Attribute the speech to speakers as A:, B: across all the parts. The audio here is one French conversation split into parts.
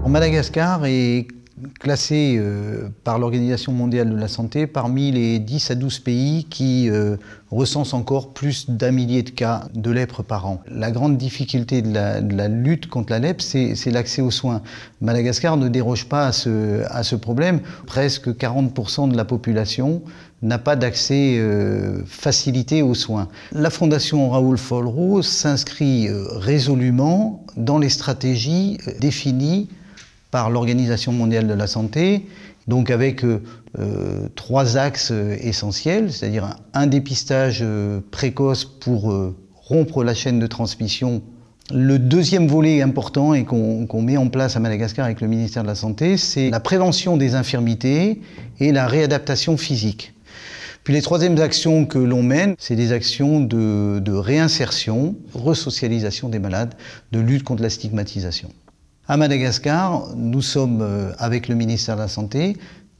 A: Madagascar est classé par l'Organisation mondiale de la santé parmi les 10 à 12 pays qui recensent encore plus d'1 millier de cas de lèpre par an. La grande difficulté de la lutte contre la lèpre, c'est l'accès aux soins. Madagascar ne déroge pas à ce problème. Presque 40% de la population n'a pas d'accès facilité aux soins. La Fondation Raoul Follereau s'inscrit résolument dans les stratégies définies par l'Organisation mondiale de la santé, donc avec 3 axes essentiels, c'est-à-dire un dépistage précoce pour rompre la chaîne de transmission. Le deuxième volet important et qu'on met en place à Madagascar avec le ministère de la Santé, c'est la prévention des infirmités et la réadaptation physique. Puis les troisièmes actions que l'on mène, c'est des actions de réinsertion, resocialisation des malades, de lutte contre la stigmatisation. À Madagascar, nous sommes, avec le ministère de la Santé,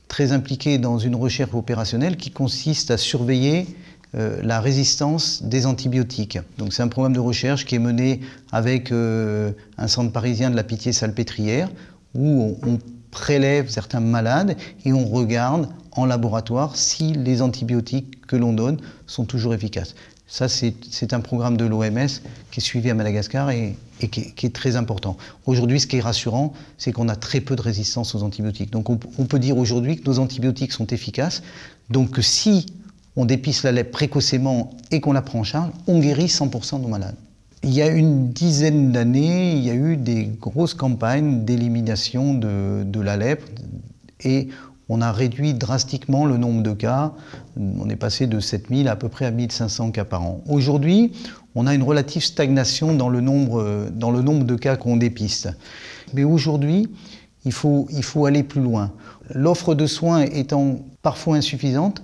A: très impliqués dans une recherche opérationnelle qui consiste à surveiller la résistance des antibiotiques. Donc c'est un programme de recherche qui est mené avec un centre parisien de la Pitié-Salpêtrière, où on prélève certains malades et on regarde en laboratoire si les antibiotiques que l'on donne sont toujours efficaces. Ça, c'est un programme de l'OMS qui est suivi à Madagascar et qui est très important. Aujourd'hui, ce qui est rassurant, c'est qu'on a très peu de résistance aux antibiotiques. Donc on peut dire aujourd'hui que nos antibiotiques sont efficaces. Donc si on dépiste la lèpre précocement et qu'on la prend en charge, on guérit 100% de nos malades. Il y a une dizaine d'années, il y a eu des grosses campagnes d'élimination de la lèpre et on a réduit drastiquement le nombre de cas. On est passé de 7000 à peu près à 1500 cas par an. Aujourd'hui, on a une relative stagnation dans le nombre de cas qu'on dépiste. Mais aujourd'hui, il faut aller plus loin. L'offre de soins étant parfois insuffisante,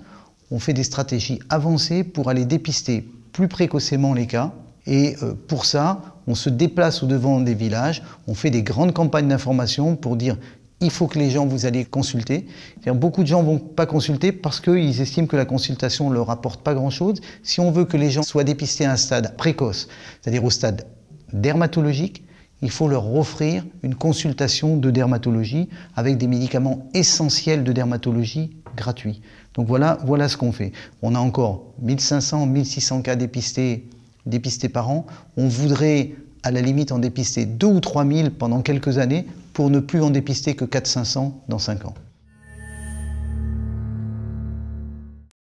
A: on fait des stratégies avancées pour aller dépister plus précocement les cas. Et pour ça, on se déplace au-devant des villages, on fait des grandes campagnes d'information pour dire il faut que les gens vous allez consulter. Beaucoup de gens ne vont pas consulter parce qu'ils estiment que la consultation ne leur apporte pas grand-chose. Si on veut que les gens soient dépistés à un stade précoce, c'est-à-dire au stade dermatologique, il faut leur offrir une consultation de dermatologie avec des médicaments essentiels de dermatologie gratuits. Donc voilà ce qu'on fait. On a encore 1500, 1600 cas dépistés par an. On voudrait à la limite en dépister 2 ou 3000 pendant quelques années pour ne plus en dépister que 400-500 dans 5 ans.